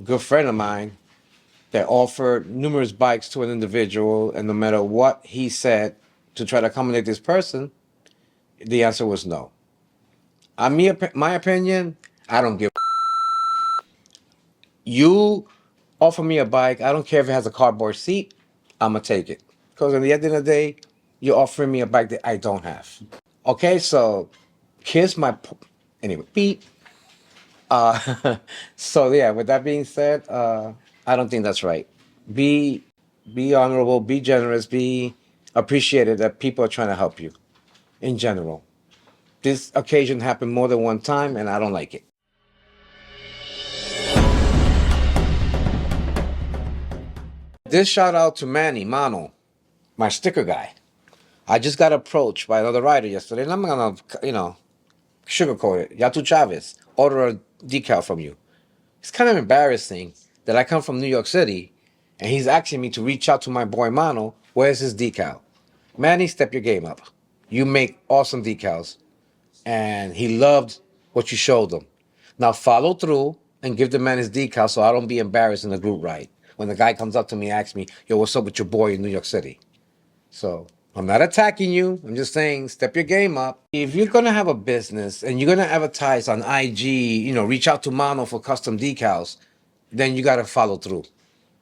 good friend of mine that offered numerous bikes to an individual, and no matter what he said to try to accommodate this person, the answer was no. My opinion, I don't give. You offer me a bike, I don't care if it has a cardboard seat, I'm gonna take it. Because at the end of the day, you're offering me a bike that I don't have. Okay, so here's my anyway. Beep. So yeah. With that being said, I don't think that's right. Be be honorable. Be generous. Be appreciated that people are trying to help you. In general, this occasion happened more than one time, and I don't like it. This shout out to Manny Mano, my sticker guy. I just got approached by another writer yesterday, and I'm gonna, sugarcoat it. Yatu Chavez, order a decal from you. It's kind of embarrassing that I come from New York City and he's asking me to reach out to my boy Mano. Where's his decal? Manny, step your game up. You make awesome decals. And he loved what you showed him. Now follow through and give the man his decal so I don't be embarrassed in the group ride. When the guy comes up to me and asks me, yo, what's up with your boy in New York City? So I'm not attacking you. I'm just saying, step your game up. If you're gonna have a business and you're gonna advertise on IG, reach out to Mano for custom decals, then you gotta follow through.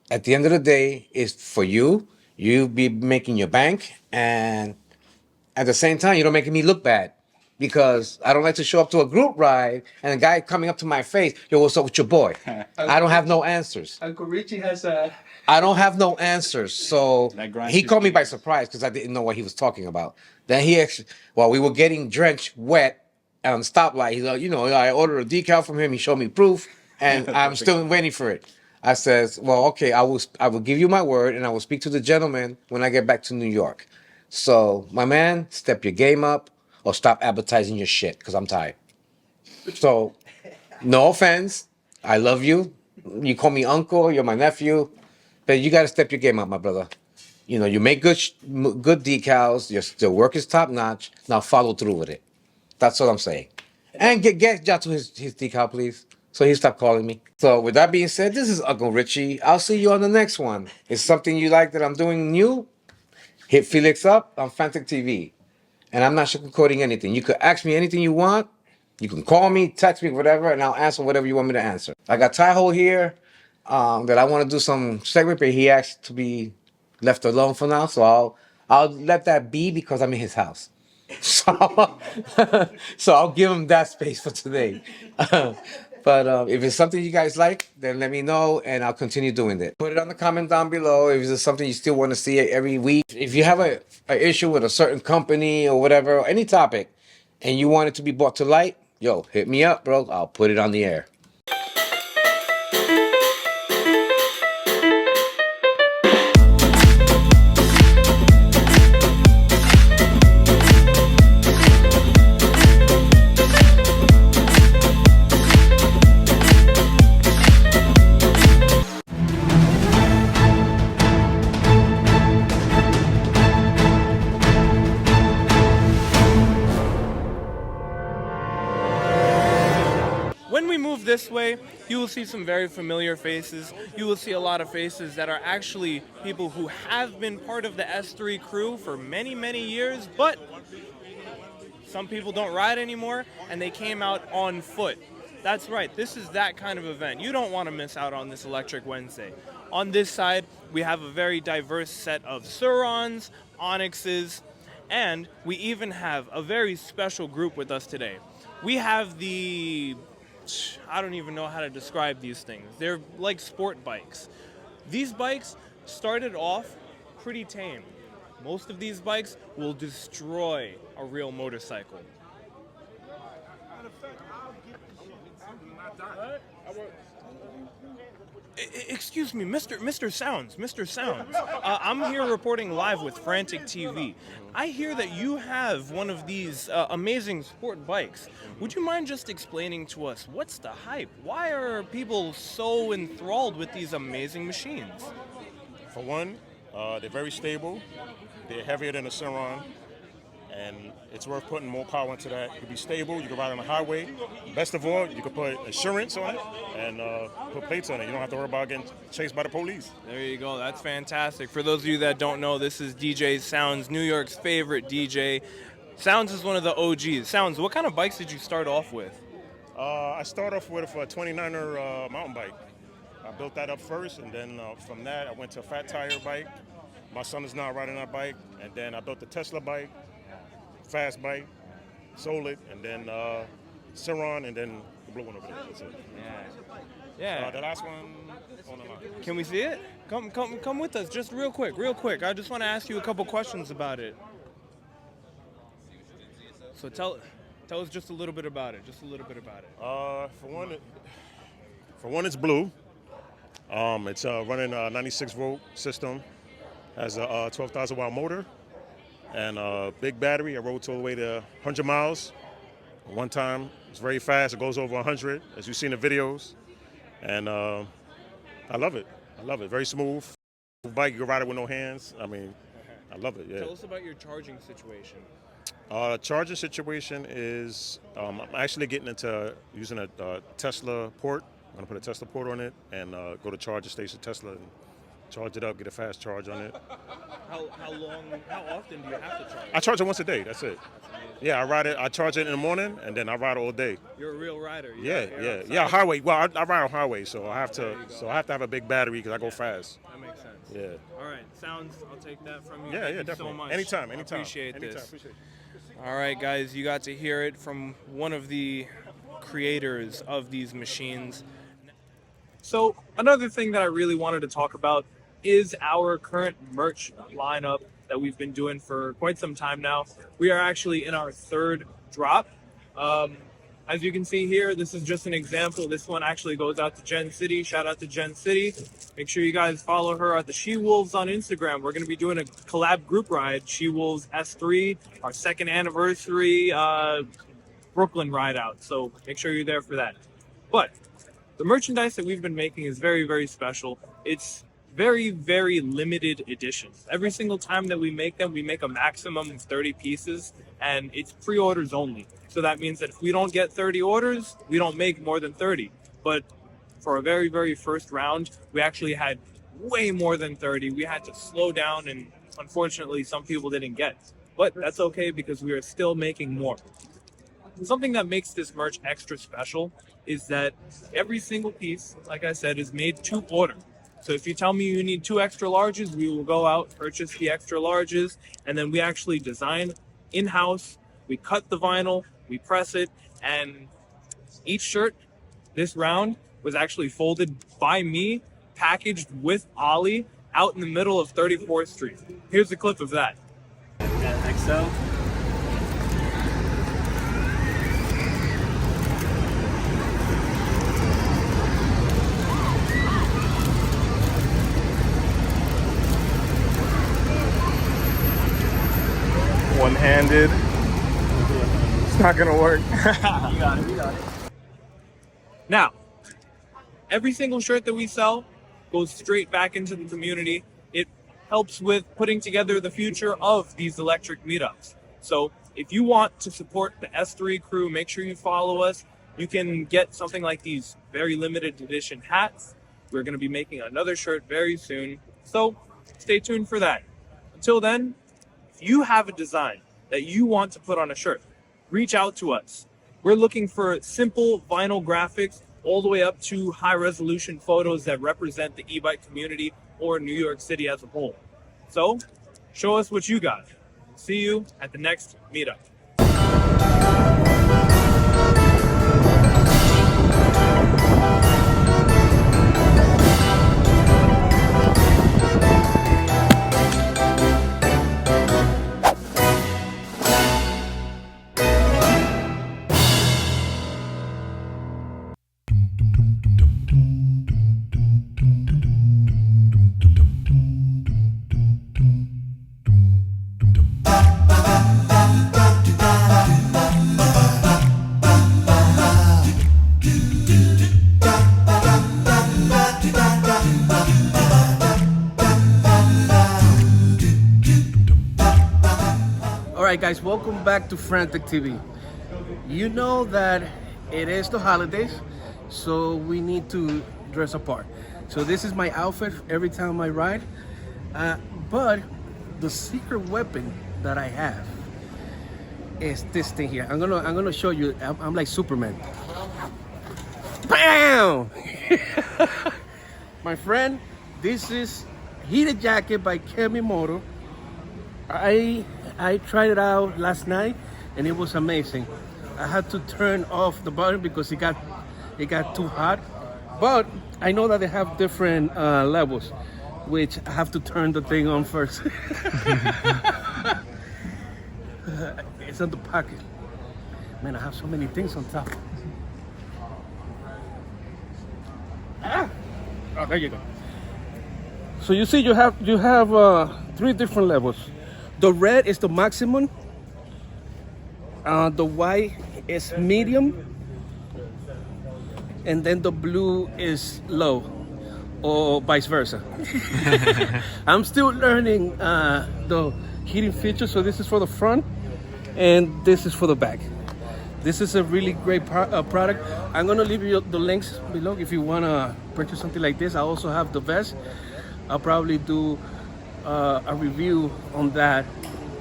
At the end of the day, it's for you. You be making your bank, and at the same time, you don't making me look bad. Because I don't like to show up to a group ride and a guy coming up to my face, yo, what's up with your boy? I don't have no answers. Uncle Richie has a. I don't have no answers. So That grinds he his caught me by gears. surprise because I didn't know what he was talking about. Then he actually, while we were getting drenched wet on stoplight, he's like, I ordered a decal from him. He showed me proof, and I'm still waiting for it. I says, well, okay, I will give you my word, and I will speak to the gentleman when I get back to New York. So, my man, step your game up or stop advertising your shit because I'm tired. So, no offense. I love you. You call me uncle. You're my nephew. But you got to step your game up, my brother. You make good decals. Your work is top notch. Now follow through with it. That's what I'm saying. And get Jato his decal, please. So he stop calling me. So with that being said, this is Uncle Richie. I'll see you on the next one. It's something you like that I'm doing new? Hit Felix up on Frantic TV. And I'm not sugarcoating anything. You could ask me anything you want. You can call me, text me, whatever, and I'll answer whatever you want me to answer. I got Taiho here that I want to do some segment, but he asked to be left alone for now. So I'll let that be because I'm in his house. So, so I'll give him that space for today. But if it's something you guys like, then let me know and I'll continue doing it. Put it on the comment down below if it's something you still want to see every week. If you have a issue with a certain company or whatever, or any topic, and you want it to be brought to light, yo, hit me up, bro. I'll put it on the air. When we move this way, you will see some very familiar faces. You will see a lot of faces that are actually people who have been part of the S3 crew for many, many years, but some people don't ride anymore, and they came out on foot. That's right, this is that kind of event. You don't want to miss out on this Electric Wednesday. On this side, we have a very diverse set of Surons, Onyxes, and we even have a very special group with us today. We have I don't even know how to describe these things. They're like sport bikes. These bikes started off pretty tame. Most of these bikes will destroy a real motorcycle. Excuse me, Mr. Sounds. I'm here reporting live with Frantic TV. I hear that you have one of these amazing sport bikes. Would you mind just explaining to us what's the hype? Why are people so enthralled with these amazing machines? For one, they're very stable. They're heavier than a Ciron. and it's worth putting more power into that. You can be stable, you can ride on the highway. Best of all, you can put insurance on it and put plates on it. You don't have to worry about getting chased by the police. There you go. That's fantastic. For those of you that don't know, this is DJ Sounds, New York's favorite DJ. Sounds is one of the OGs. Sounds, what kind of bikes did you start off with? I started off with a 29er mountain bike. I built that up first, and then from that, I went to a fat tire bike. My son is now riding that bike, and then I built the Tesla bike, fast bike, sold it, and then Ciron, and then the blue one over there. That's it. Yeah. The last one on the line. Can we see it? Come with us, just real quick. I just want to ask you a couple questions about it. So tell us just a little bit about it. For one, it's blue. It's running a 96 volt system. Has a 12,000 watt motor and a big battery. I rode all the way to 100 miles. One time, it's very fast. It goes over 100, as you see in the videos. And I love it. Very smooth. Bike, you can ride it with no hands. I mean, I love it, yeah. Tell us about your charging situation. Charging situation is, I'm actually getting into using a Tesla port. I'm gonna put a Tesla port on it and go to charge station Tesla and charge it up, get a fast charge on it. How often do you have to charge? I charge it once a day, that's it. Yeah, I charge it in the morning and then I ride it all day. You're a real rider. Yeah, highway. Well, I ride on highway, so I have to have a big battery because I go fast. That makes sense. Yeah. All right, Sounds, I'll take that from you. Yeah, Thank you definitely. so much. Anytime. Appreciate this. Appreciate it. All right, guys, you got to hear it from one of the creators of these machines. So another thing that I really wanted to talk about is our current merch lineup that we've been doing for quite some time now. We are actually in our third drop. As you can see here, this is just an example. This one actually goes out to Jen City. Shout out to Jen City. Make sure you guys follow her at the She Wolves on Instagram. We're going to be doing a collab group ride, She Wolves S3, our second anniversary Brooklyn ride out. So make sure you're there for that. But the merchandise that we've been making is very, very special. It's very, very limited editions. Every single time that we make them, we make a maximum of 30 pieces, and it's pre-orders only. So that means that if we don't get 30 orders, we don't make more than 30. But for a very, very first round, we actually had way more than 30. We had to slow down, and unfortunately, some people didn't get. But that's okay because we are still making more. Something that makes this merch extra special is that every single piece, like I said, is made to order. So if you tell me you need 2 extra larges, we will go out, purchase the extra larges, and then we actually design in-house. We cut the vinyl, we press it, and each shirt this round was actually folded by me, packaged with Ollie, out in the middle of 34th Street. Here's a clip of that. XL. One-handed. It's not gonna work. You got it. Now, every single shirt that we sell goes straight back into the community. It helps with putting together the future of these electric meetups. So if you want to support the S3 crew, make sure you follow us. You can get something like these very limited edition hats. We're going to be making another shirt very soon. So stay tuned for that. Until then, if you have a design that you want to put on a shirt, reach out to us. We're looking for simple vinyl graphics all the way up to high resolution photos that represent the e-bike community or New York City as a whole. So show us what you got. See you at the next meetup. right, guys, welcome back to Frantic TV. You know that it is the holidays, so we need to dress apart. So this is my outfit every time I ride. But the secret weapon that I have is this thing here. I'm gonna show you. I'm like Superman. Bam! My friend, this is heated jacket by Kemimoto. I tried it out last night and it was amazing. I had to turn off the button because it got too hot. But I know that they have different levels, which I have to turn the thing on first. It's on the pocket. Man, I have so many things on top. Oh, there you go. So you see, you have 3 different levels. The red is the maximum. The white is medium, and then the blue is low, or vice versa. I'm still learning the heating feature. So this is for the front, and this is for the back. This is a really great product. I'm gonna leave you the links below if you wanna purchase something like this. I also have the vest. I'll probably do a review on that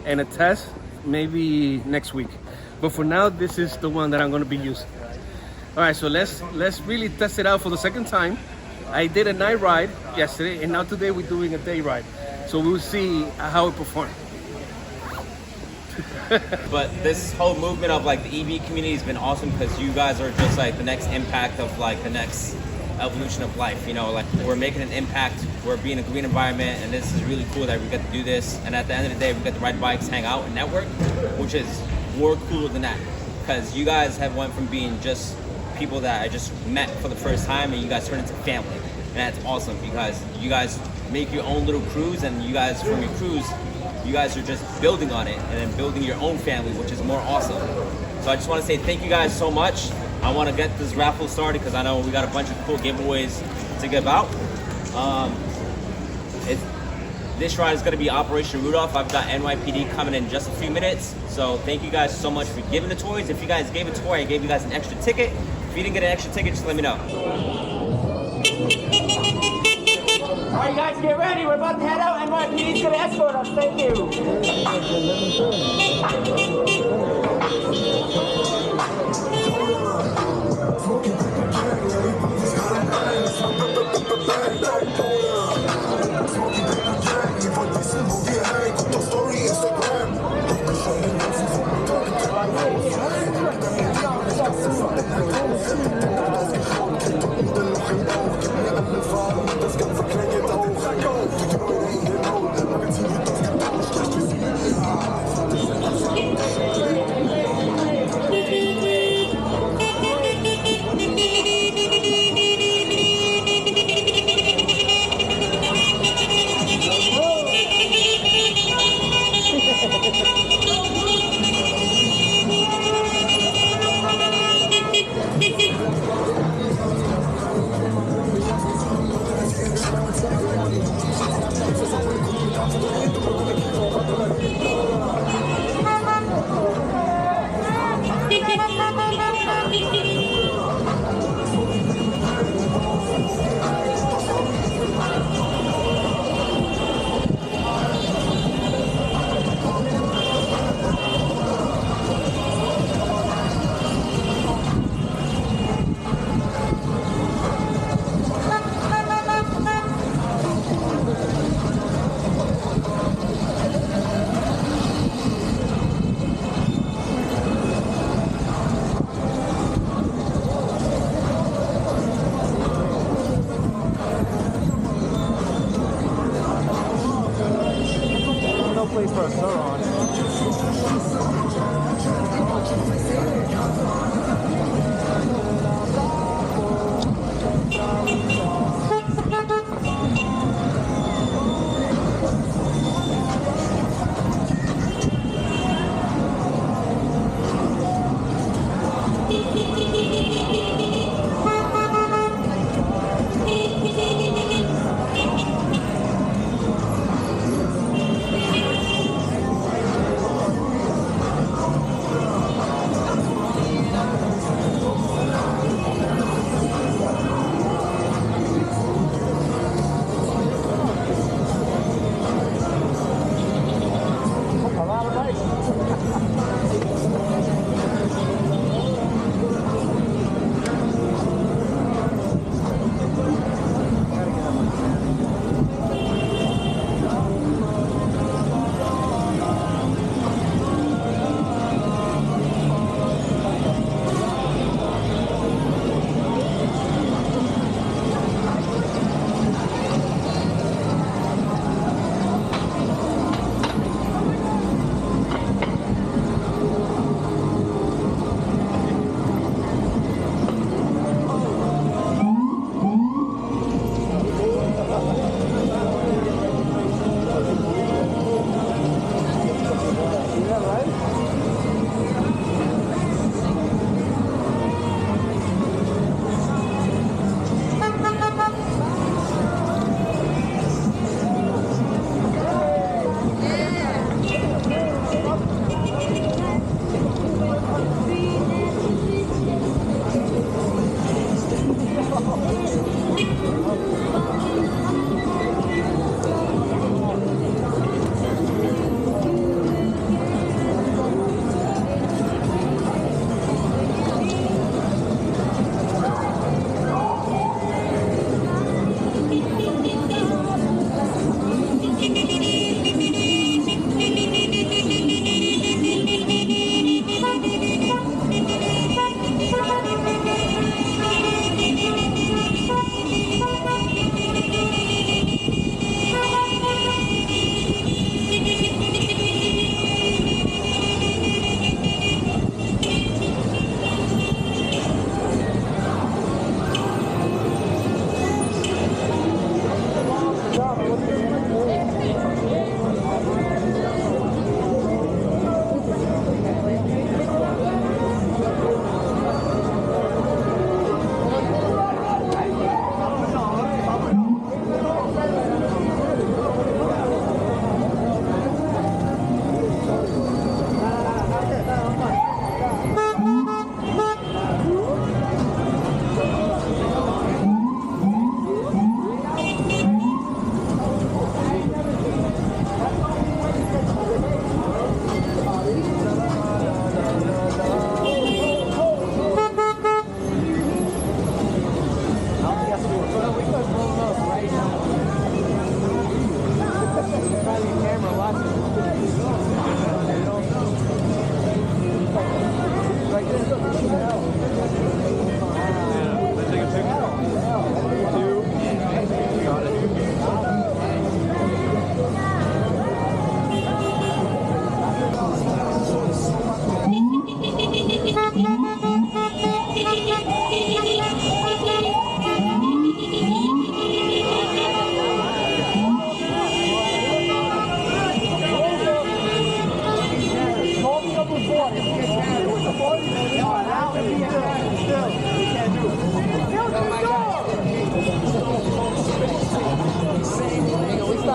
and a test maybe next week. But for now, this is the one that I'm gonna be using. All right, so let's really test it out for the second time. I did a night ride yesterday, and now today we're doing a day ride. So we'll see how it performs. But this whole movement of like the EV community has been awesome because you guys are just like the next impact of like the next evolution of life. You know, like we're making an impact, we're being a green environment, and this is really cool that we get to do this. And at the end of the day, we get to ride bikes, hang out, and network, which is more cooler than that. Because you guys have went from being just people that I just met for the first time, and you guys turned into family. And that's awesome because you guys make your own little crews, and you guys from your crews, you guys are just building on it and then building your own family, which is more awesome. So I just want to say thank you guys so much. I want to get this raffle started because I know we got a bunch of cool giveaways to give out. This ride is going to be Operation Rudolph. I've got NYPD coming in just a few minutes. So thank you guys so much for giving the toys. If you guys gave a toy, I gave you guys an extra ticket. If you didn't get an extra ticket, just let me know. All right, guys, get ready. We're about to head out. NYPD is going to escort us. Thank you.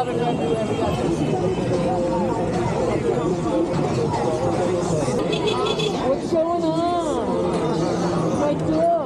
What's going on? My dog.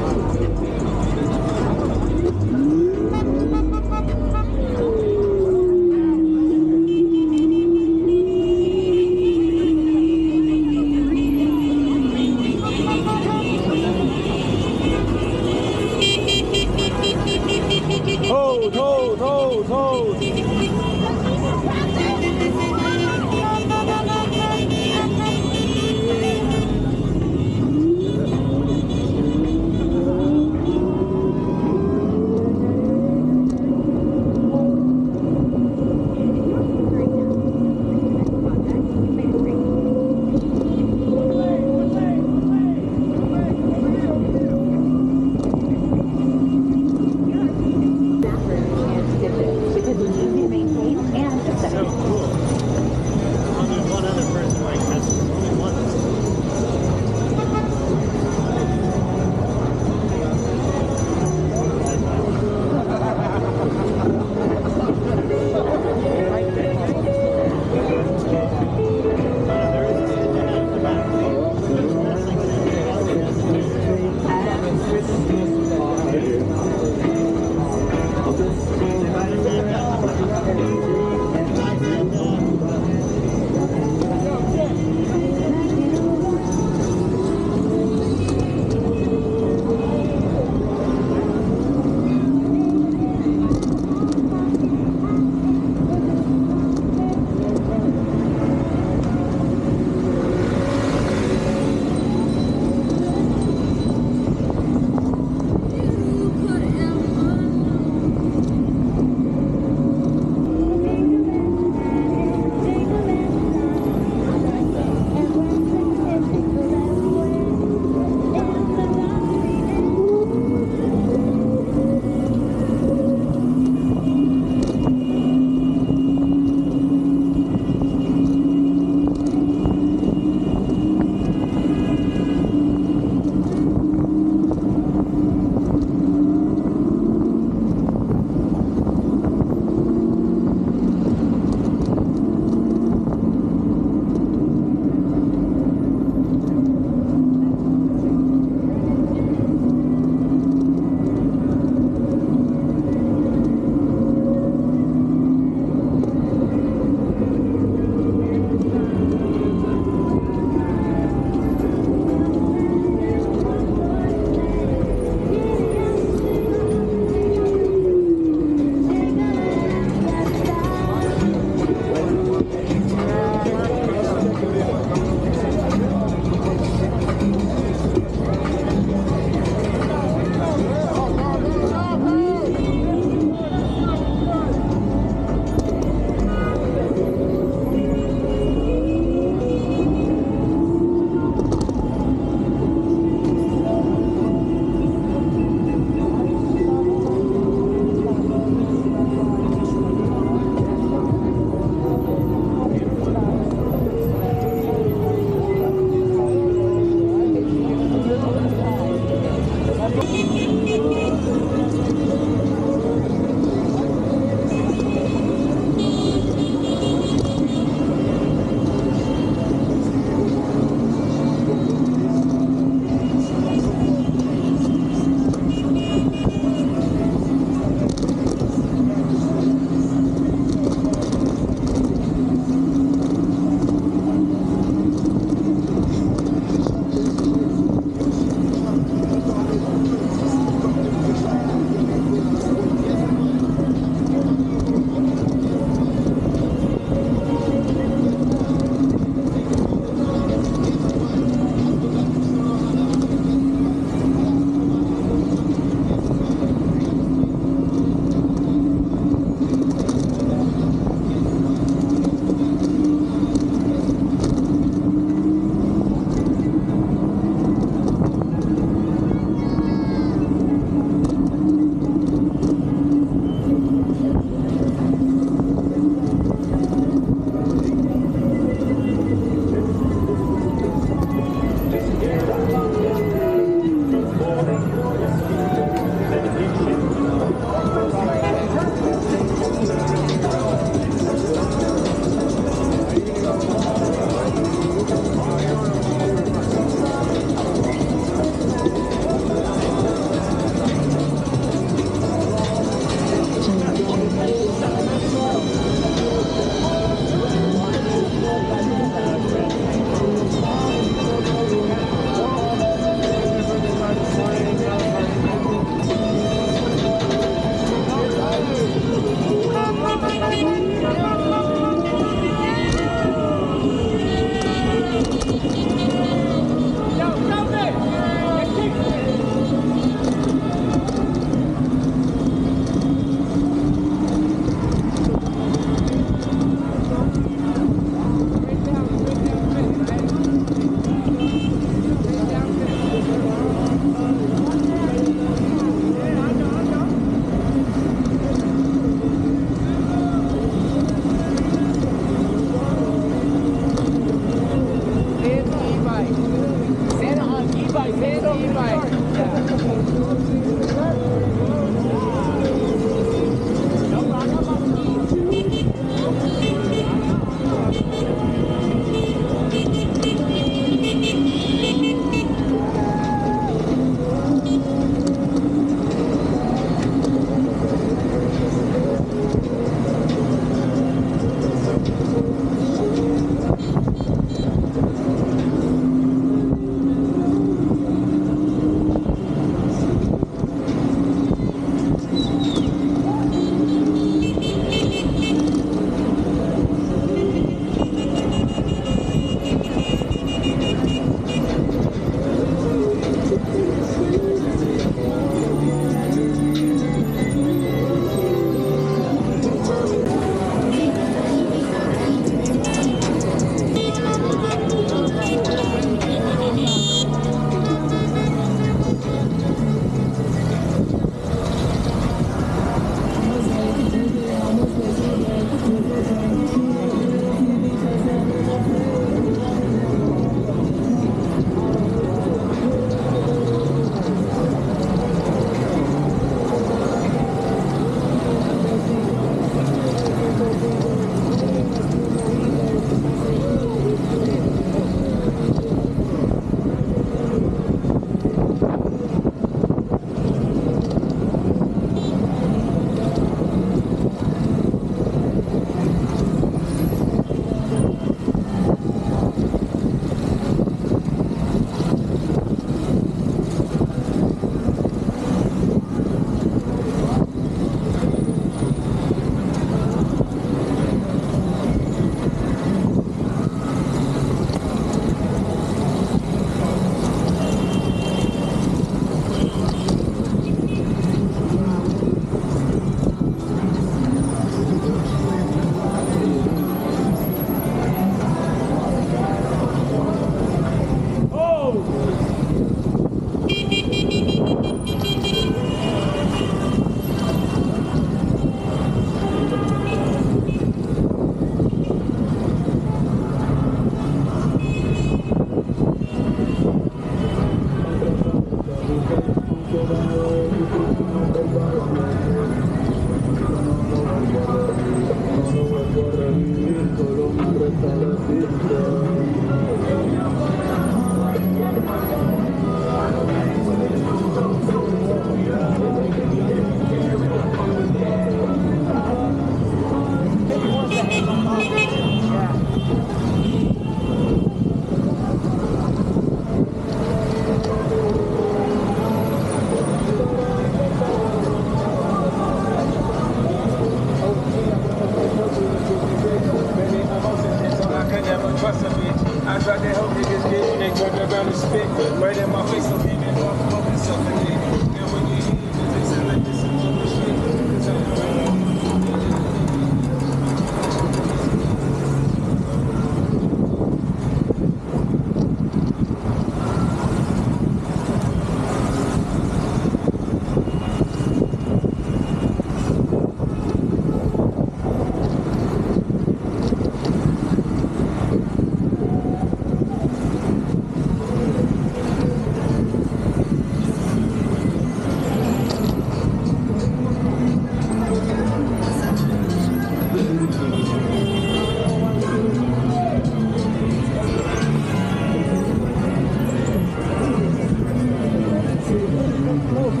Now,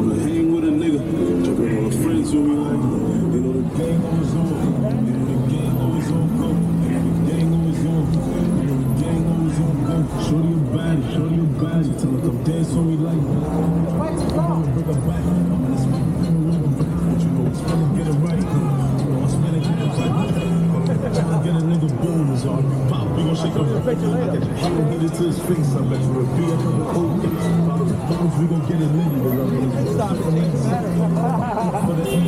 wanna hang with a nigga. Check out all the friends who we like. You know the gang always on. You know the gang always on go. The gang always on. You know the gang always on go. Shorty your body, shorty your body. Tell her come dance when we like. Bring her back. I'm gonna spin it, but you know it's gonna get it right. You know I'm spinning, get it right. Trying to get a nigga boom is all. Pop, we gon' shake up. I'm gonna get it to his face. I bet you a beer, a couple cold things. Bones, we gon' get it litty. Stop it. For the end.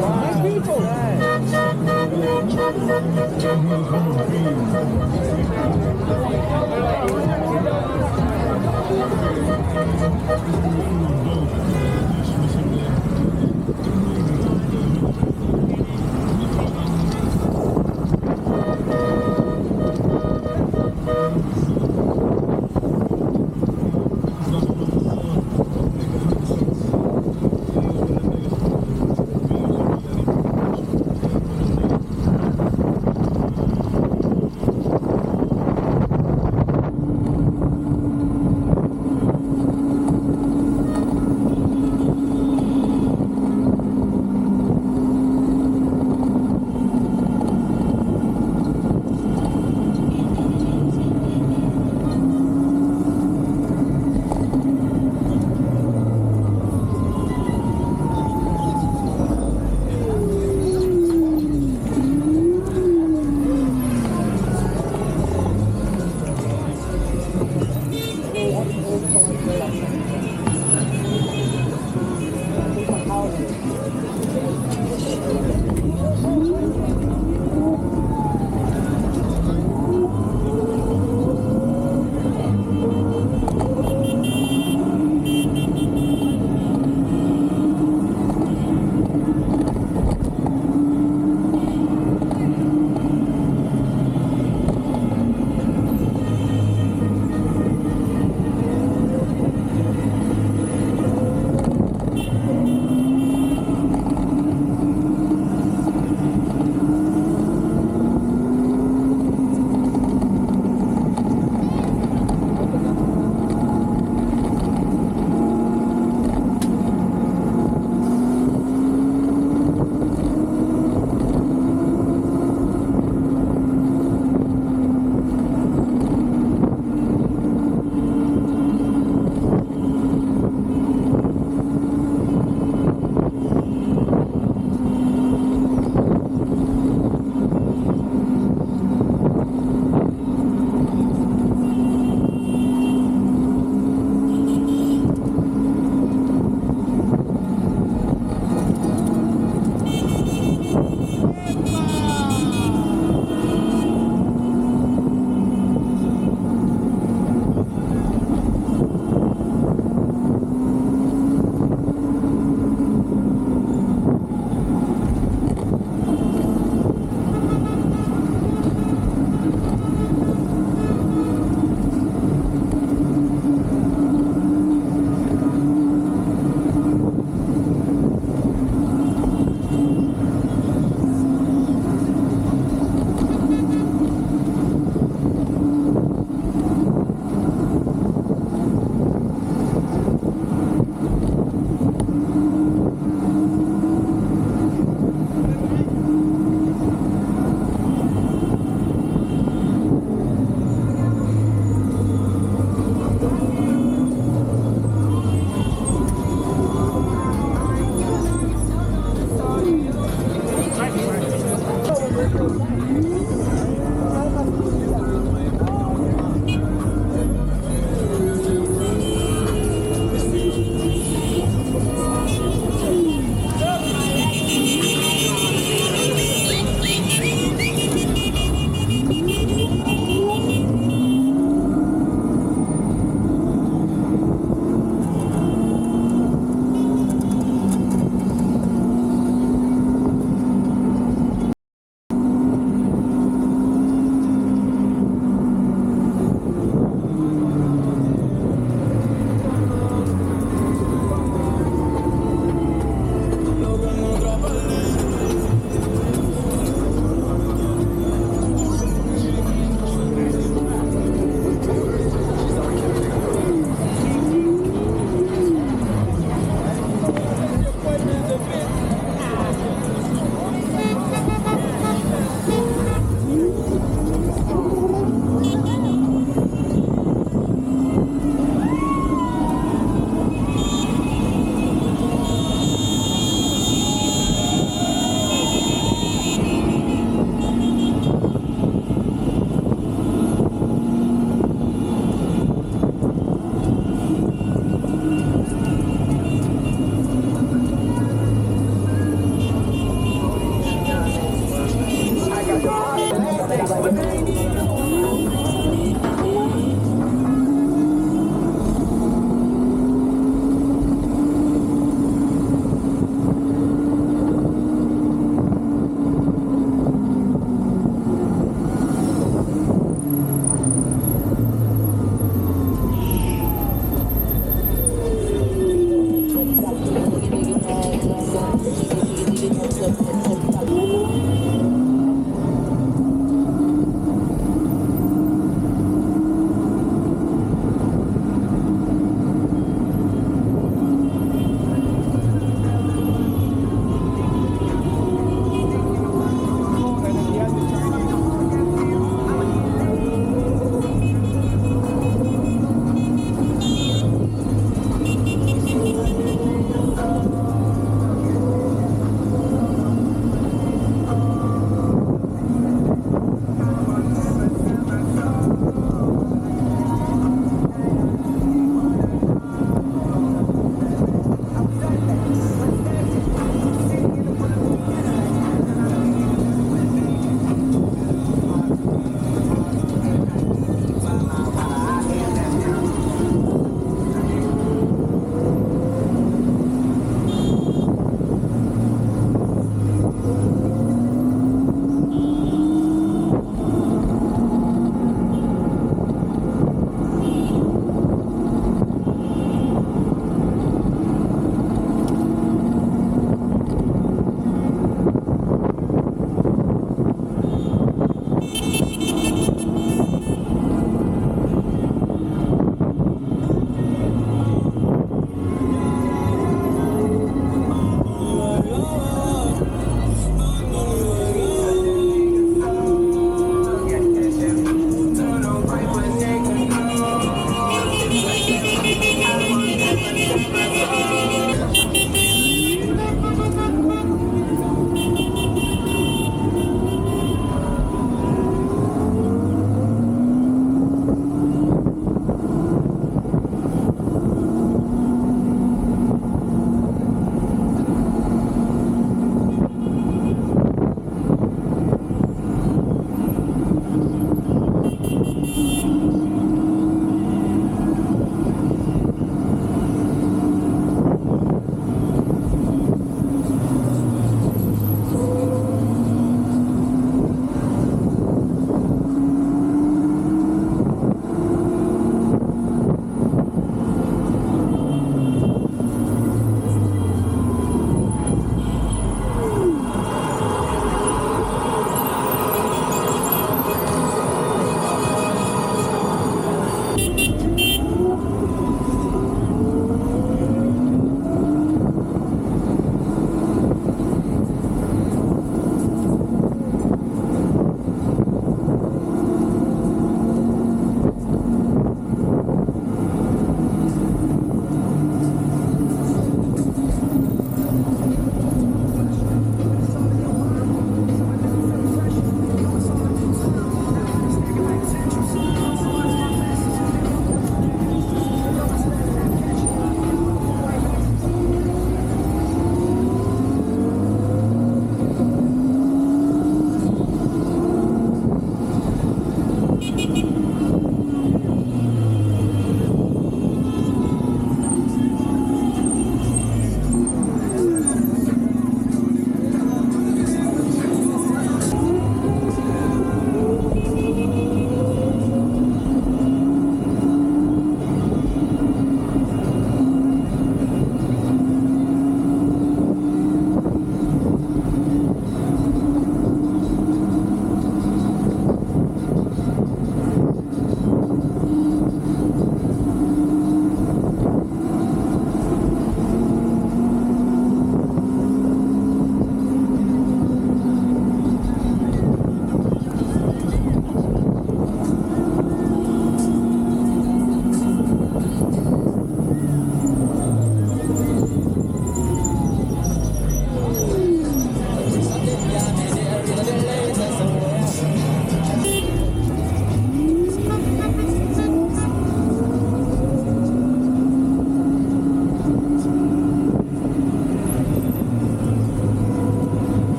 My people.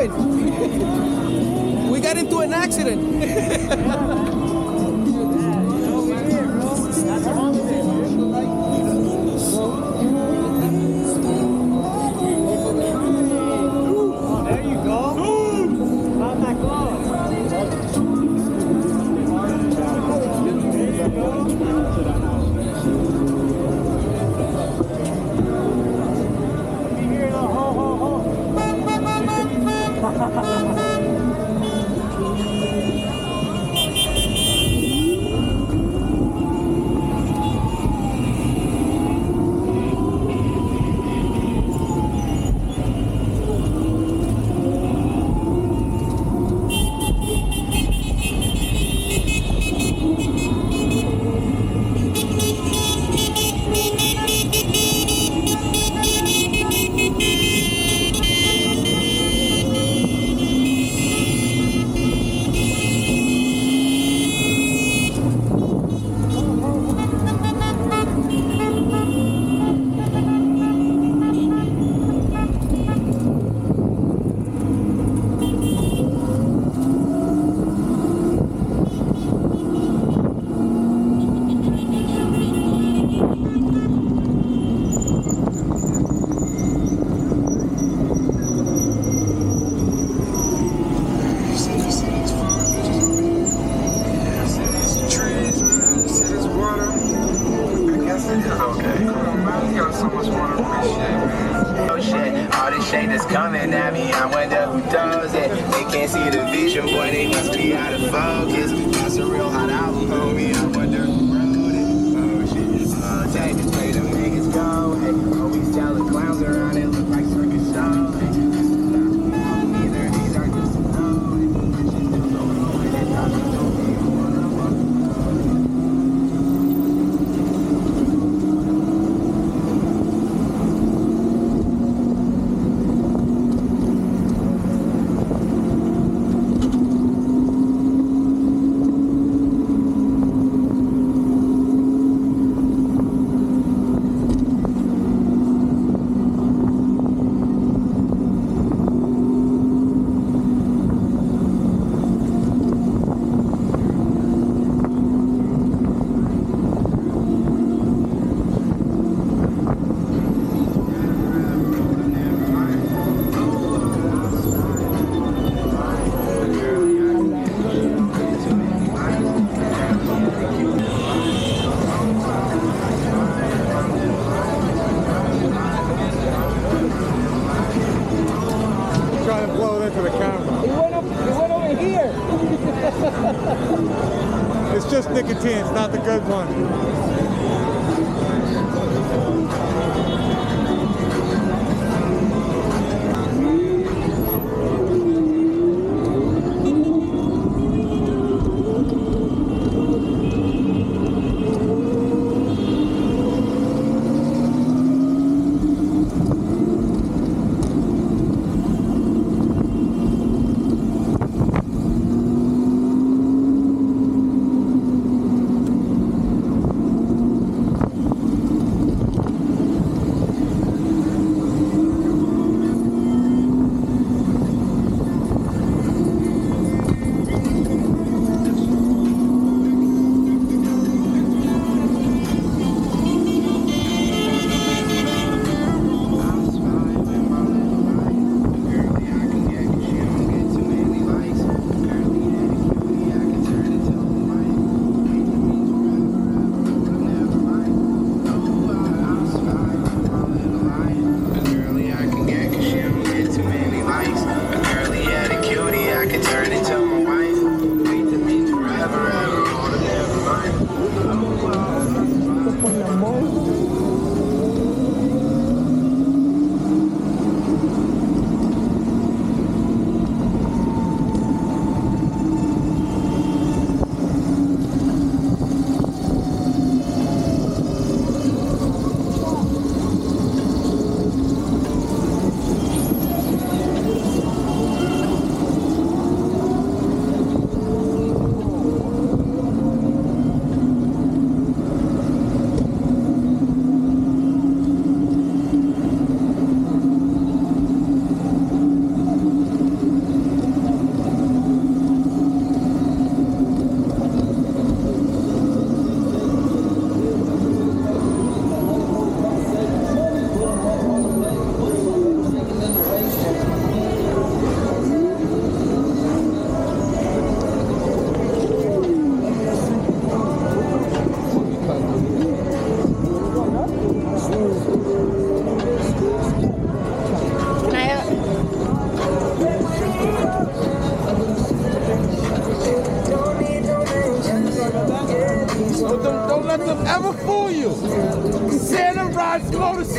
doing? We got into an accident. There you go. Not that close. You hear the ho ho ho. Oh shit, all this shade that's coming at me, I wonder who does it. They can't see the vision, boy, they must be out of focus. That's a real hot album, homie, I wonder who wrote it. Oh shit, take this way them niggas go. Hey, always telling clowns around it, look like circus shows. Either these are just trying to blow it into the camera. He went over here. It's just nicotine, it's not the good one.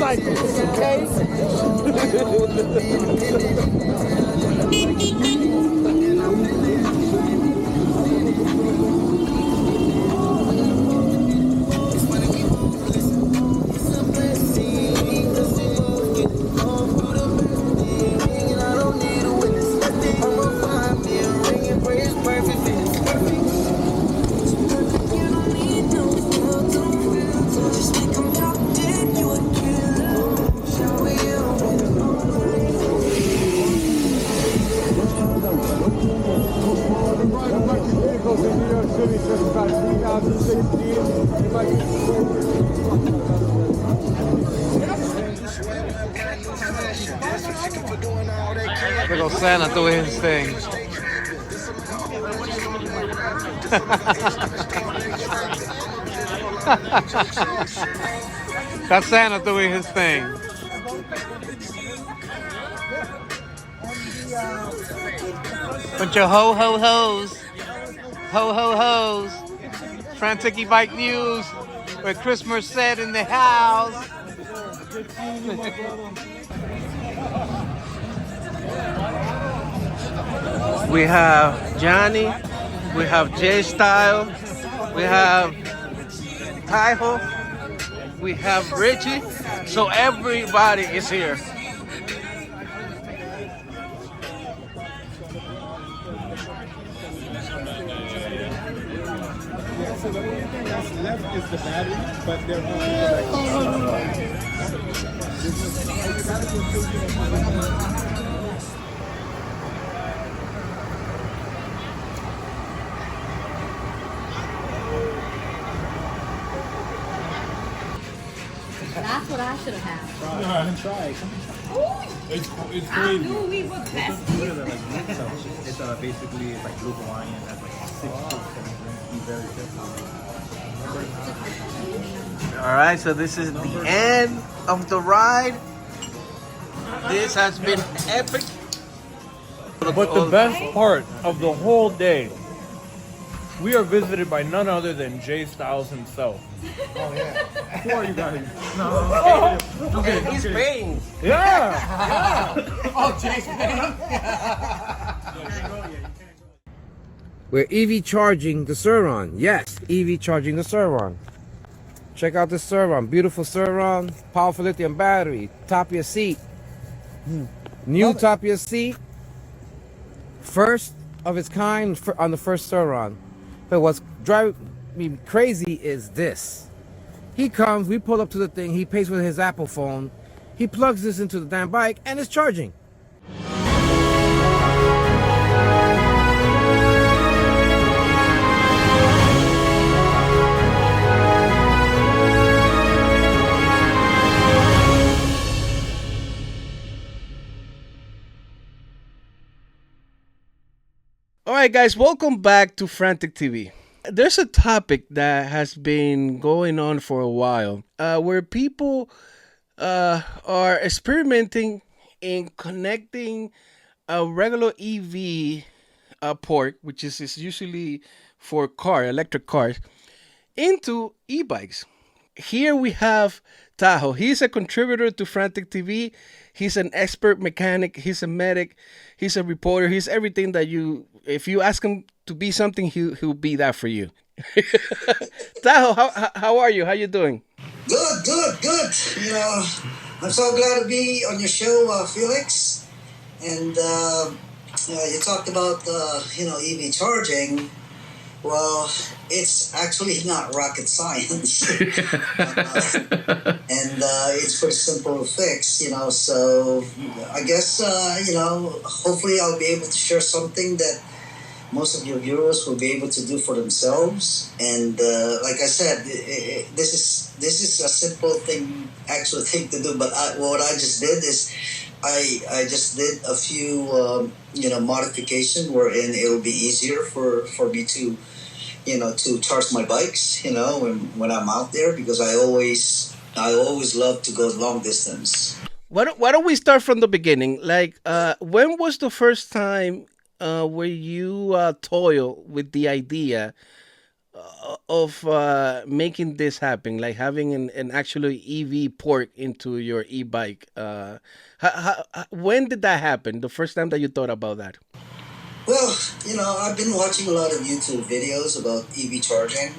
cycles, okay? Vehicles in New York City since about 2016. It might There goes Santa doing his thing. That's Santa doing his thing. Bunch of ho-ho-hos. Ho-ho-hos. Frantic Bike News. With Christmas said in the house. We have Johnny, we have J Style, we have Taiho, we have Richie, so everybody is here. So the only thing that's left is the battery, but they're That's what I should have had. Try. It's I crazy. knew we were best. It's basically it's like blue Hawaiian. That's like 6 cooks and be very careful. All right, so this is the end of the ride. This has been epic. But the best part of the whole day, we are visited by none other than Jay Styles himself. Oh yeah. Who are you guys? Okay, he's paying. Yeah! Oh, Jay's paying. We're EV charging the Surron. Yes, EV charging the Surron. Check out the Surron. Beautiful Surron. Powerful lithium battery. Top of your seat. New top of your seat. First of its kind on the first Surron. But what's driving me crazy is this. He comes, we pull up to the thing, he pays with his Apple phone, he plugs this into the damn bike, and it's charging. All right, guys, welcome back to Frantic TV. There's a topic that has been going on for a while where people are experimenting in connecting a regular EV port, which is usually for electric cars, into e-bikes. Here we have Taiho. He's a contributor to Frantic TV. He's an expert mechanic. He's a medic. He's a reporter. He's everything that if you ask him to be something, he'll be that for you. Taiho, how are you? How you doing? Good. You know, I'm so glad to be on your show, Felix. And you talked about EV charging. Well, it's actually not rocket science, and it's pretty simple to fix. So I guess hopefully I'll be able to share something that most of your viewers will be able to do for themselves. And like I said, this is a simple thing to do. But what I just did is I just did a few modification wherein it will be easier for me to charge my bikes when I'm out there, because I always love to go long distance. Why don't we start from the beginning? Like, when was the first time where you toil with the idea of making this happen, like having an actual EV port into your e-bike? When did that happen? The first time that you thought about that? Well, I've been watching a lot of YouTube videos about EV charging.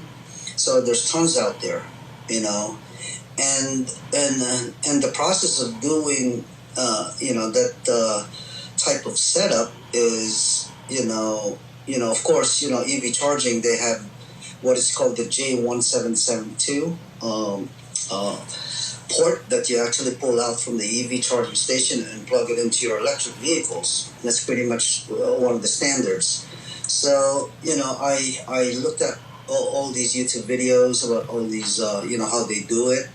So there's tons out there, and the process of doing, that type of setup is, of course, EV charging. They have what is called the J1772 port that you actually pull out from the EV charging station and plug it into your electric vehicles. That's pretty much one of the standards. So, I looked at all these YouTube videos about all these, how they do it.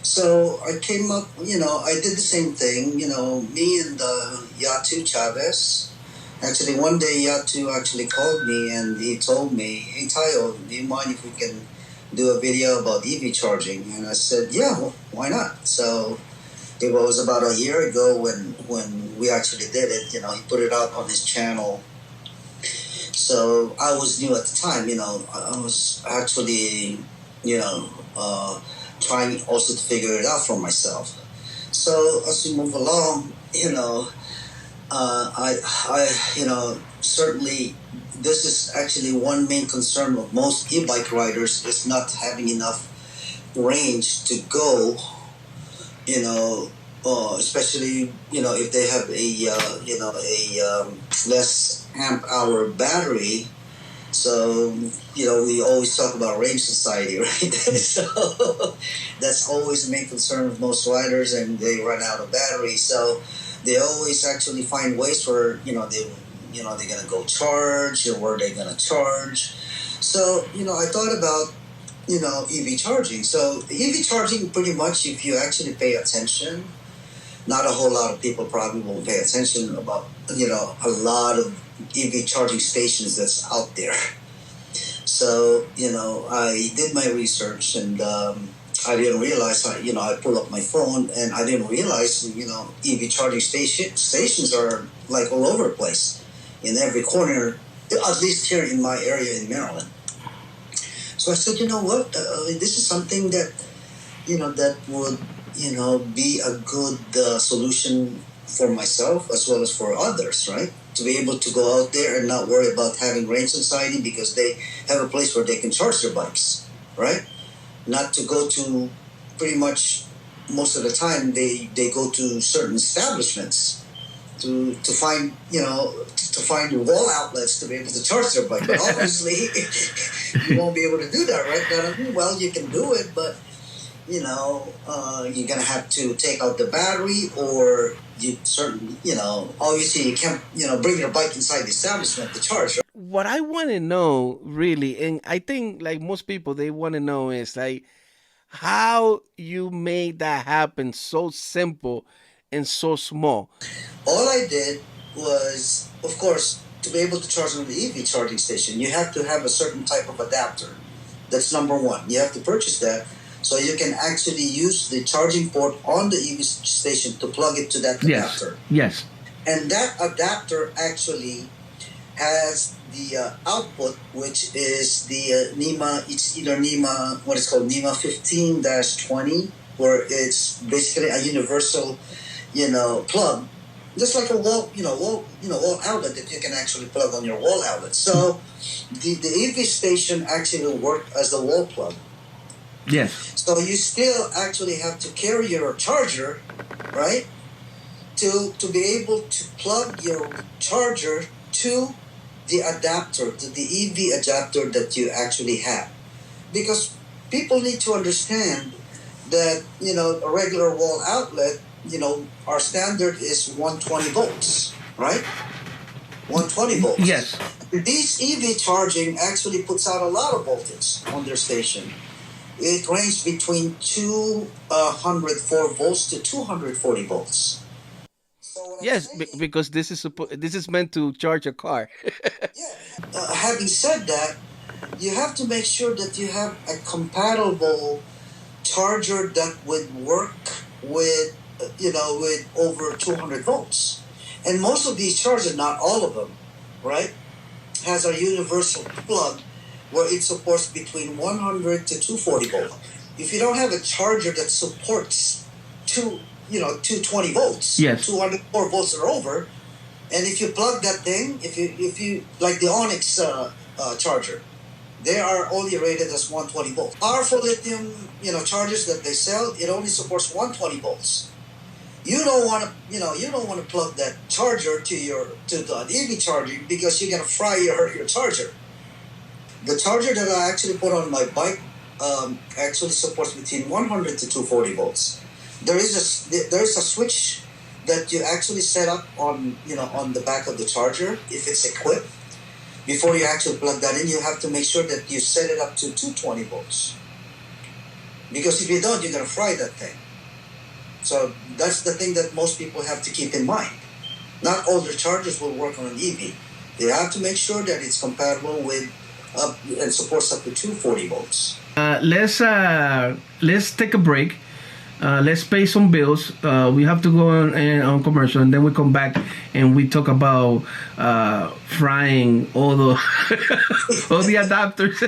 So I came up, I did the same thing, me and Yatu Chavez. Actually, one day Yatu actually called me and he told me, "Hey, Taiho, do you mind if we can do a video about EV charging?" And I said, "Yeah, well, why not?" So it was about a year ago when we actually did it. He put it out on his channel. So I was new at the time. I was actually, trying also to figure it out for myself. So as we move along, certainly this is actually one main concern of most e-bike riders is not having enough range to go, especially, if they have a less amp hour battery. So, we always talk about range anxiety, right? So that's always the main concern of most riders, and they run out of battery. So they always actually find ways where, they're going to go charge or where they're going to charge. So, I thought about, EV charging. So EV charging, pretty much, if you actually pay attention, not a whole lot of people probably will pay attention about, a lot of EV charging stations that's out there. So, I did my research and I didn't realize, I pulled up my phone and I didn't realize, EV charging stations are like all over the place in every corner, at least here in my area in Maryland. So I said, you know what, this is something that, that would, be a good solution for myself as well as for others, right? To be able to go out there and not worry about having range anxiety because they have a place where they can charge their bikes, right? Not to go to, pretty much most of the time they go to certain establishments to find, to find wall outlets to be able to charge their bike. But obviously you won't be able to do that, right? Well, you can do it, but you're gonna have to take out the battery, or obviously you can't, bring your bike inside the establishment to charge. Right? What I want to know, really, and I think like most people, they want to know is like how you made that happen so simple and so small. All I did was, of course, to be able to charge on the EV charging station, you have to have a certain type of adapter. That's number one. You have to purchase that so you can actually use the charging port on the EV station to plug it to that adapter. Yes. And that adapter actually has the output, which is the NEMA, it's either NEMA, what is called NEMA 15-20, where it's basically a universal, plug, just like a wall, wall outlet that you can actually plug on your wall outlet. So the EV station actually will work as the wall plug. Yes. So you still actually have to carry your charger, right, to be able to plug your charger to the adapter, to the EV adapter that you actually have. Because people need to understand that, a regular wall outlet, our standard is 120 volts, right? 120 volts. Yes. These EV charging actually puts out a lot of voltage on their station. It ranges between 204 volts to 240 volts. Yes, because this is meant to charge a car. Having said that, you have to make sure that you have a compatible charger that would work with, with over 200 volts. And most of these chargers, not all of them, right, has a universal plug where it supports between 100 to 240 volts. If you don't have a charger that supports 220 volts, Yes. 204 volts or over, and if you plug that thing, if you like the Onyx charger, they are only rated as 120 volts. Powerful lithium, chargers that they sell, it only supports 120 volts. You don't want to plug that charger to the EV charger because you're gonna fry your charger. The charger that I actually put on my bike actually supports between 100 to 240 volts. There is a switch that you actually set up on the back of the charger if it's equipped. Before you actually plug that in, you have to make sure that you set it up to 220 volts. Because if you don't, you're gonna fry that thing. So that's the thing that most people have to keep in mind. Not all the chargers will work on an EV. They have to make sure that it's compatible with and supports up to 240 volts. Let's take a break. Let's pay some bills. We have to go on commercial, and then we come back and we talk about frying all the all the adapters.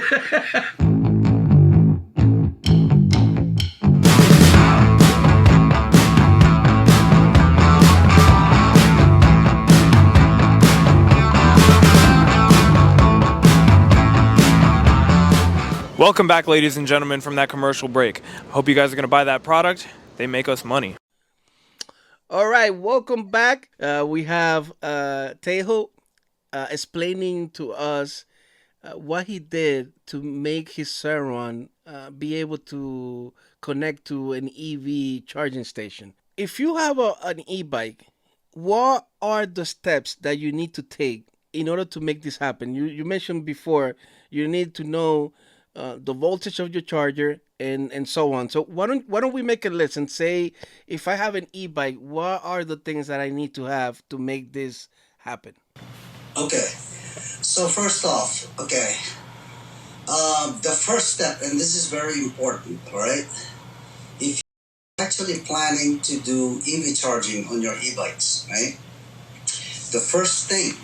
Welcome back, ladies and gentlemen, from that commercial break. Hope you guys are going to buy that product. They make us money. All right, welcome back. We have Taiho explaining to us what he did to make his Ceron be able to connect to an EV charging station. If you have an e-bike, what are the steps that you need to take in order to make this happen? You mentioned before you need to know the voltage of your charger and so on. So why don't we make a list and say, if I have an e-bike, what are the things that I need to have to make this happen? Okay, so first off, the first step, and this is very important, all right? If you're actually planning to do EV charging on your e-bikes, right? The first thing,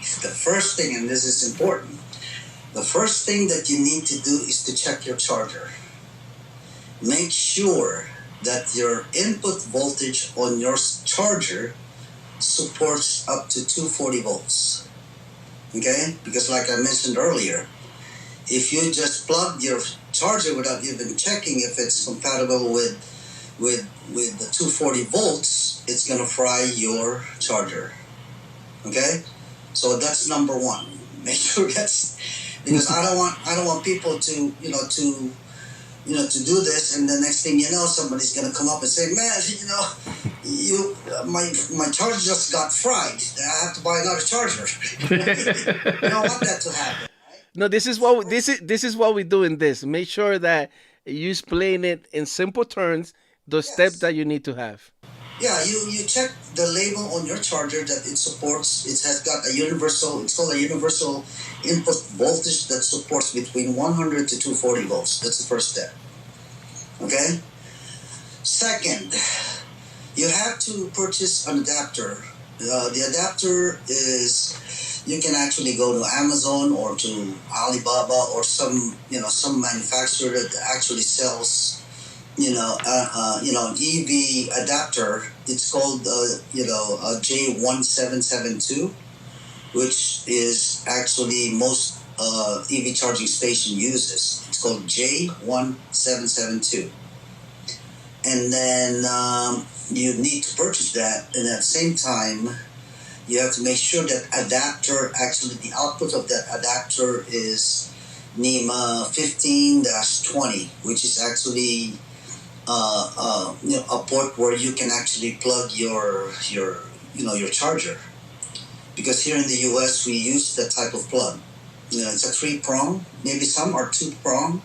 and this is important, the first thing that you need to do is to check your charger. Make sure that your input voltage on your charger supports up to 240 volts. Okay? Because like I mentioned earlier, if you just plug your charger without even checking if it's compatible with the 240 volts, it's gonna fry your charger. Okay? So that's number one. Make sure that's, because I don't want people to do this, and the next thing you know, somebody's gonna come up and say, "Man, my charger just got fried. I have to buy another charger." You don't want that to happen. Right? No, this is what we do in this. Make sure that you explain it in simple terms, the steps that you need to have. Yeah, you check the label on your charger that it supports. It has got it's called a universal input voltage that supports between 100 to 240 volts. That's the first step. Okay? Second, you have to purchase an adapter. The adapter is, you can actually go to Amazon or to Alibaba or some manufacturer that actually sells an EV adapter. It's called a J1772, which is actually most EV charging station uses. It's called J1772, and then you need to purchase that, and at the same time you have to make sure that adapter, actually the output of that adapter is NEMA 15-20, which is actually a port where you can actually plug your charger. Because here in the US we use that type of plug. It's a 3-prong, maybe some are 2-prong,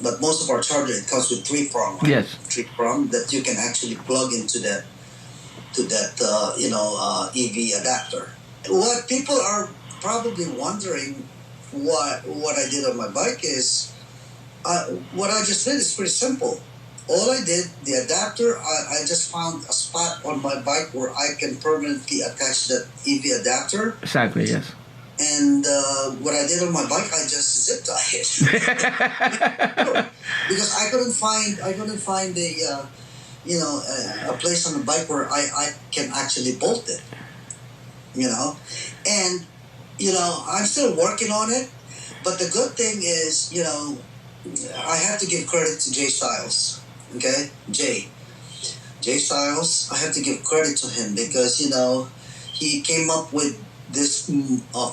but most of our charger, it comes with 3-prong, right? Yes. 3-prong that you can actually plug into that EV adapter. What people are probably wondering, what I did on my bike is, what I just did is pretty simple. All I did, the adapter, I just found a spot on my bike where I can permanently attach that EV adapter. Exactly, yes. And what I did on my bike, I just zip tied it because I couldn't find a place on the bike where I can actually bolt it. And I'm still working on it. But the good thing is, I have to give credit to Jay Styles. Okay, Jay Styles. I have to give credit to him because he came up with this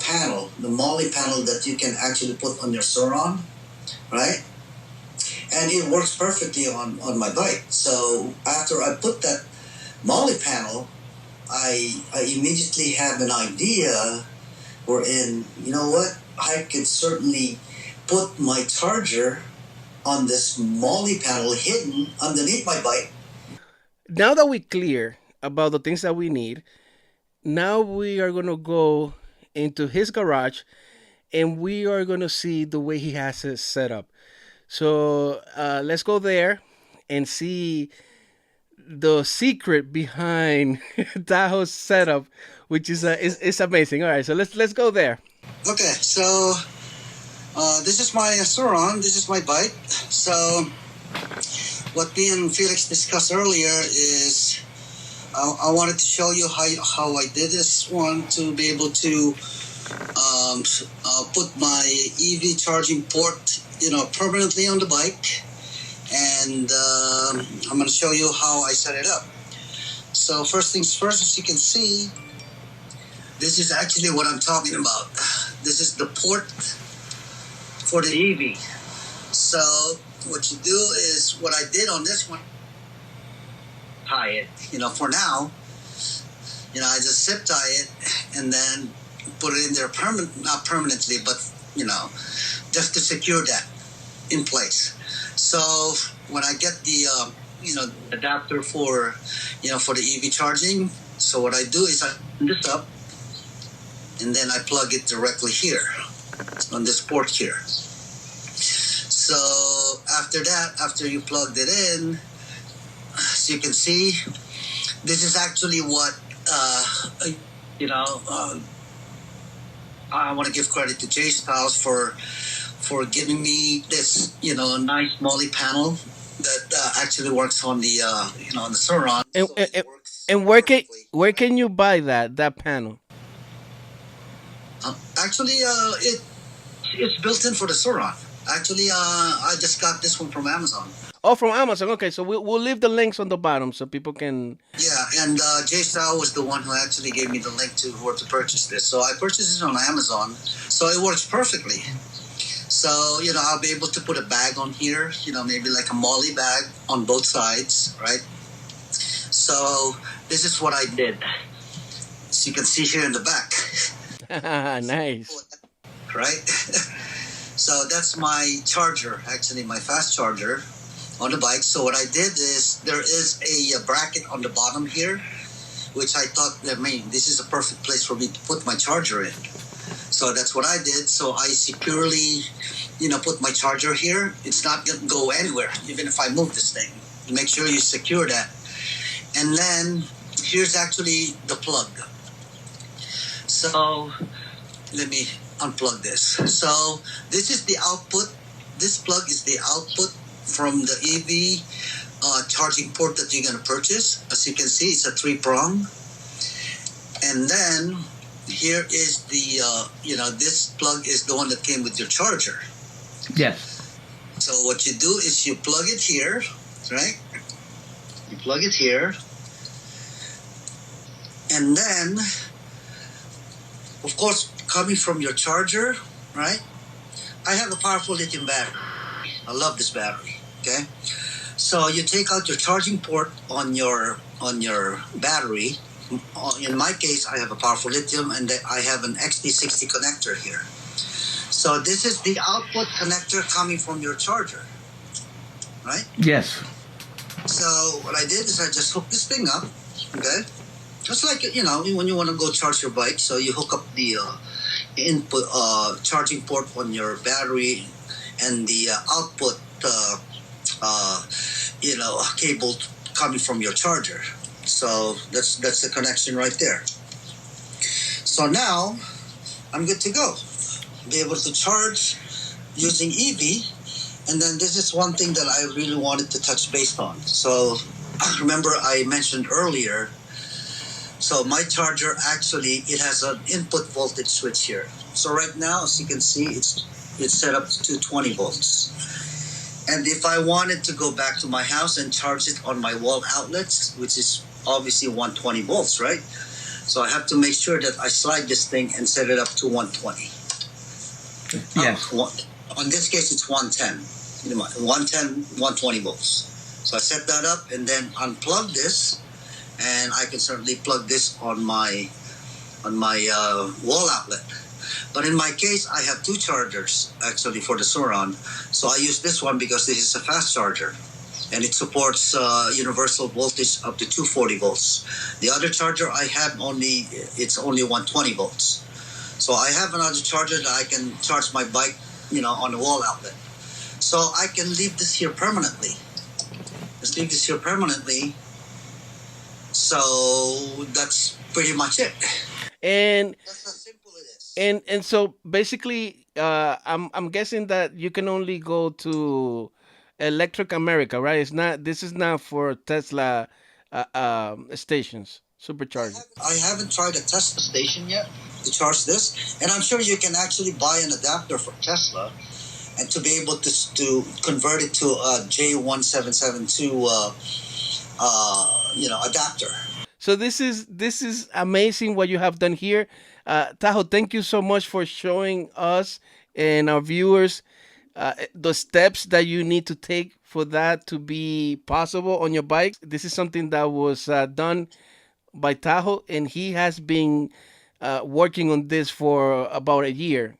panel, the Molly panel that you can actually put on your Suron, right? And it works perfectly on my bike. So after I put that Molly panel, I immediately have an idea wherein, I could certainly put my charger on this Molly panel hidden underneath my bike. Now that we're clear about the things that we need, now we are going to go into his garage and we are going to see the way he has it set up. So let's go there and see the secret behind Taiho's setup, which is amazing. All right, so let's go there. Okay, so this is my Suron. This is my bike. So what me and Felix discussed earlier is I wanted to show you how I did this one to be able to put my EV charging port, permanently on the bike. And I'm going to show you how I set it up. So first things first, as you can see, this is actually what I'm talking about. This is the port for the EV. So what you do is what I did on this one, tie it, for now, I just zip tie it and then put it in there not permanently, but, just to secure that in place. So when I get the, adapter for, for the EV charging, so what I do is I open this up and then I plug it directly here on this port here. So after you plugged it in, as you can see, this is actually what, I want to give credit to Jay Styles for giving me this, nice Molly panel that actually works on the, on the Suron. And where can you buy that panel? Actually, it's built in for the Suron. Actually, I just got this one from Amazon. Oh, from Amazon. Okay, so we'll leave the links on the bottom so people can. Yeah, and Jay Style was the one who actually gave me the link to where to purchase this. So I purchased it on Amazon. So it works perfectly. So, I'll be able to put a bag on here, maybe like a Molly bag on both sides, right? So this is what I did. As you can see here in the back. Nice. Right? So that's my charger, actually my fast charger on the bike. So what I did is there is a bracket on the bottom here, which I thought, this is a perfect place for me to put my charger in. So that's what I did. So I securely, put my charger here. It's not going to go anywhere, even if I move this thing. Make sure you secure that. And then here's actually the plug. So let me unplug this. So this is the output. This plug is the output from the EV charging port that you're going to purchase. As you can see, it's a 3-prong. And then here is the, this plug is the one that came with your charger. Yes. So what you do is you plug it here, right? You plug it here. And then, of course, coming from your charger, right? I have a powerful lithium battery. I love this battery, okay? So you take out your charging port on your battery. In my case, I have a powerful lithium and I have an XT60 connector here. So this is the output connector coming from your charger, right? Yes. So what I did is I just hooked this thing up, okay? Just like, when you want to go charge your bike, so you hook up the input charging port on your battery and the output, cable coming from your charger. So that's the connection right there. So now I'm good to go. Be able to charge using EV. And then this is one thing that I really wanted to touch base on. So remember I mentioned earlier, so my charger actually, it has an input voltage switch here. So right now, as you can see, it's set up to 20 volts. And if I wanted to go back to my house and charge it on my wall outlets, which is obviously 120 volts, right? So I have to make sure that I slide this thing and set it up to 120. Yes. In this case, it's 110. 110, 120 volts. So I set that up and then unplug this, and I can certainly plug this on my wall outlet. But in my case, I have two chargers actually for the Suron. So I use this one because this is a fast charger, and it supports universal voltage up to 240 volts. The other charger I have it's only 120 volts. So I have another charger that I can charge my bike, on the wall outlet. So I can leave this here permanently. Just leave this here permanently. So that's pretty much it. And and so basically, I'm guessing that you can only go to Electric America, right? This is not for Tesla stations, supercharging. I haven't tried a Tesla station yet to charge this, and I'm sure you can actually buy an adapter for Tesla, and to be able to convert it to a J1772 adapter. So this is amazing what you have done here. Taiho, thank you so much for showing us and our viewers the steps that you need to take for that to be possible on your bike. This is something that was done by Taiho, and he has been working on this for about a year.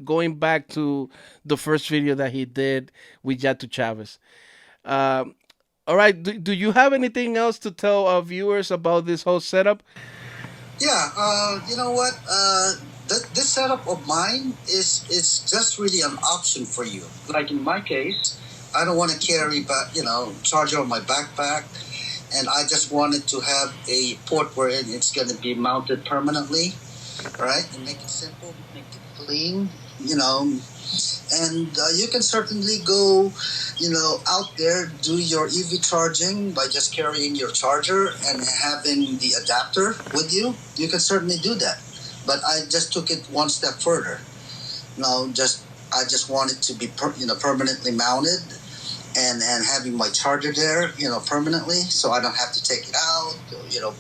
Going back to the first video that he did with Yatu Chavez. All right, do you have anything else to tell our viewers about this whole setup? Yeah, you know what? This setup of mine is just really an option for you. Like in my case, I don't want to carry charger on my backpack, and I just wanted to have a port where it's going to be mounted permanently, right? And make it simple, make it clean, and you can certainly go, out there, do your EV charging by just carrying your charger and having the adapter with you. You can certainly do that. But I just took it one step further. I just wanted to be permanently mounted and having my charger there, permanently, so I don't have to take it out,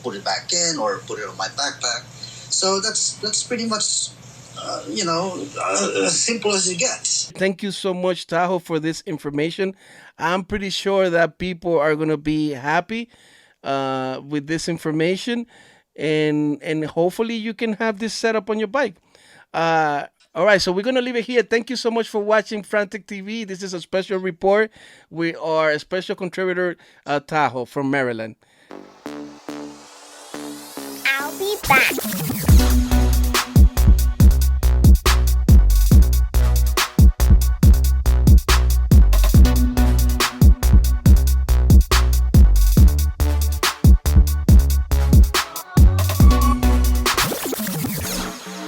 put it back in or put it on my backpack. So that's pretty much as simple as it gets. Thank you so much, Taiho, for this information. I'm pretty sure that people are going to be happy with this information, and hopefully you can have this set up on your bike. All right, so we're going to leave it here. Thank you so much for watching Frantic TV. This is a special report with our special contributor, Taiho from Maryland. I'll be back.